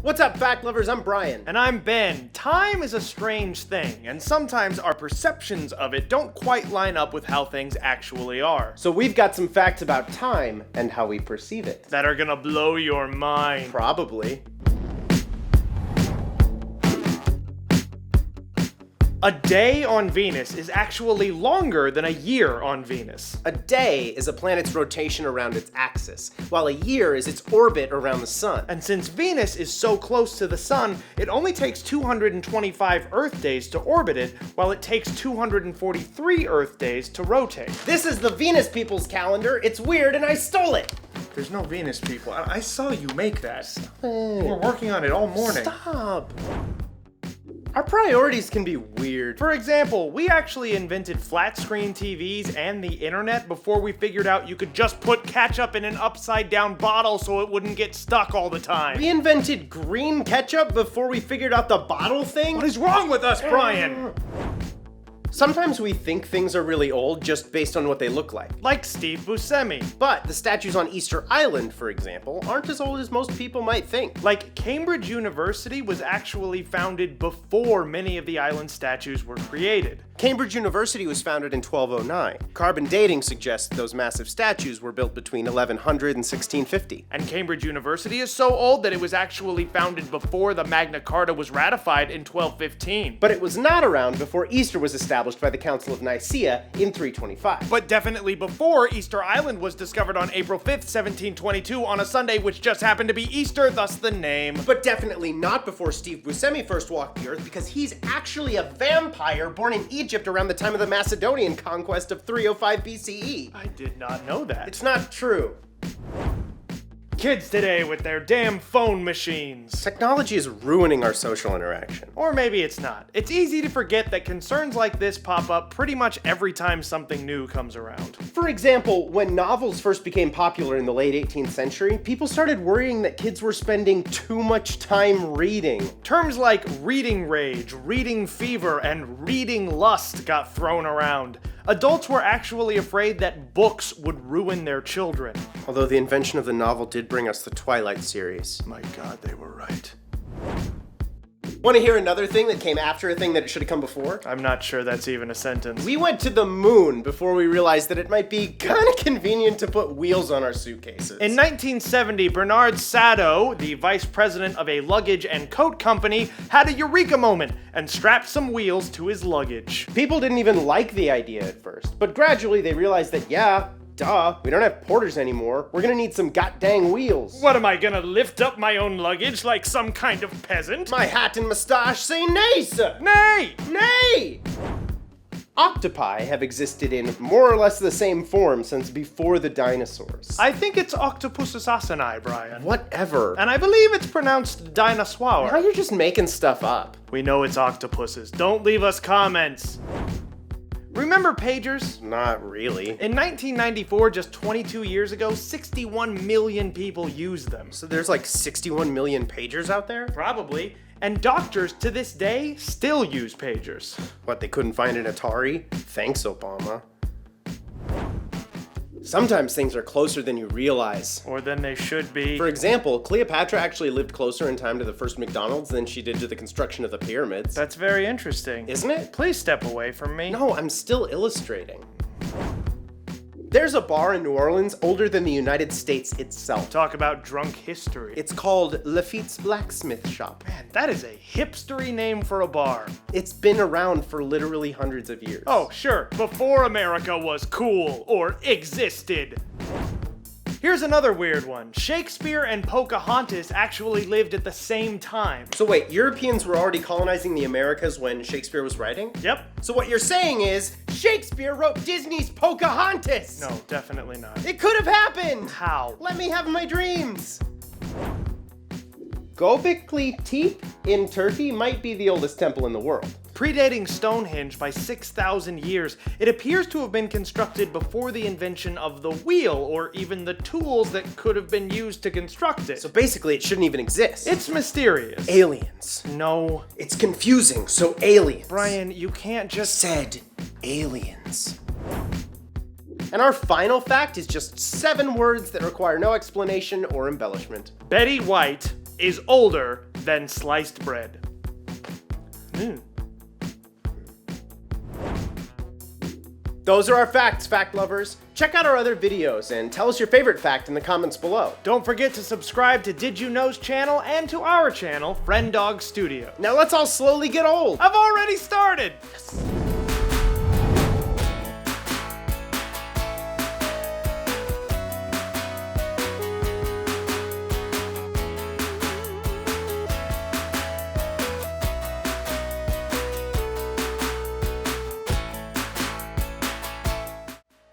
What's up, fact lovers? I'm Brian. And I'm Ben. Time is a strange thing, and sometimes our perceptions of it don't quite line up with how things actually are. So we've got some facts about time and how we perceive it. That are gonna blow your mind. Probably. A day on Venus is actually longer than a year on Venus. A day is a planet's rotation around its axis, while a year is its orbit around the sun. And since Venus is so close to the sun, it only takes 225 Earth days to orbit it, while it takes 243 Earth days to rotate. This is the Venus people's calendar. It's weird and I stole it. There's no Venus people. I saw you make that. We're working on it all morning. Stop. Our priorities can be weird. For example, we actually invented flat screen TVs and the internet before we figured out you could just put ketchup in an upside down bottle so it wouldn't get stuck all the time. We invented green ketchup before we figured out the bottle thing. What is wrong with us, Brian? Sometimes we think things are really old just based on what they look like. Like Steve Buscemi. But the statues on Easter Island, for example, aren't as old as most people might think. Like Cambridge University was actually founded before many of the island statues were created. Cambridge University was founded in 1209. Carbon dating suggests those massive statues were built between 1100 and 1650. And Cambridge University is so old that it was actually founded before the Magna Carta was ratified in 1215. But it was not around before Easter was established by the Council of Nicaea in 325. But definitely before Easter Island was discovered on April 5th, 1722 on a Sunday, which just happened to be Easter, thus the name. But definitely not before Steve Buscemi first walked the earth, because he's actually a vampire born in Egypt around the time of the Macedonian conquest of 305 BCE. I did not know that. It's not true. Kids today with their damn phone machines. Technology is ruining our social interaction. Or maybe it's not. It's easy to forget that concerns like this pop up pretty much every time something new comes around. For example, when novels first became popular in the late 18th century, people started worrying that kids were spending too much time reading. Terms like reading rage, reading fever, and reading lust got thrown around. Adults were actually afraid that books would ruin their children. Although the invention of the novel did bring us the Twilight series. My God, they were right. Want to hear another thing that came after a thing that it should have come before? I'm not sure that's even a sentence. We went to the moon before we realized that it might be kind of convenient to put wheels on our suitcases. In 1970, Bernard Sato, the vice president of a luggage and coat company, had a eureka moment and strapped some wheels to his luggage. People didn't even like the idea at first, but gradually they realized that, yeah, duh, we don't have porters anymore. We're gonna need some god-dang wheels. What am I gonna lift up my own luggage like some kind of peasant? My hat and mustache say nay, sir. Nay! Nay! Octopi have existed in more or less the same form since before the dinosaurs. I think it's Octopussus asini, Brian. Whatever. And I believe it's pronounced dinosaur. Now you're just making stuff up. We know it's octopuses. Don't leave us comments. Remember pagers? Not really. In 1994, just 22 years ago, 61 million people used them. So there's like 61 million pagers out there? Probably. And doctors, to this day, still use pagers. What, they couldn't find an Atari? Thanks, Obama. Sometimes things are closer than you realize. Or than they should be. For example, Cleopatra actually lived closer in time to the first McDonald's than she did to the construction of the pyramids. That's very interesting. Isn't it? Please step away from me. No, I'm still illustrating. There's a bar in New Orleans older than the United States itself. Talk about drunk history. It's called Lafitte's Blacksmith Shop. Man, that is a hipstery name for a bar. It's been around for literally hundreds of years. Oh, sure, before America was cool or existed. Here's another weird one. Shakespeare and Pocahontas actually lived at the same time. So wait, Europeans were already colonizing the Americas when Shakespeare was writing? Yep. So what you're saying is, Shakespeare wrote Disney's Pocahontas! No, definitely not. It could have happened! How? Let me have my dreams! Göbekli Tepe in Turkey might be the oldest temple in the world. Predating Stonehenge by 6,000 years, it appears to have been constructed before the invention of the wheel, or even the tools that could have been used to construct it. So basically, it shouldn't even exist. It's mysterious. Aliens. No. It's confusing, so aliens. Brian, you can't just... Said aliens. And our final fact is just 7 words that require no explanation or embellishment. Betty White is older than sliced bread. Those are our facts, fact lovers. Check out our other videos and tell us your favorite fact in the comments below. Don't forget to subscribe to Did You Know's channel and to our channel, Friend Dog Studio. Now let's all slowly get old. I've already started! Yes.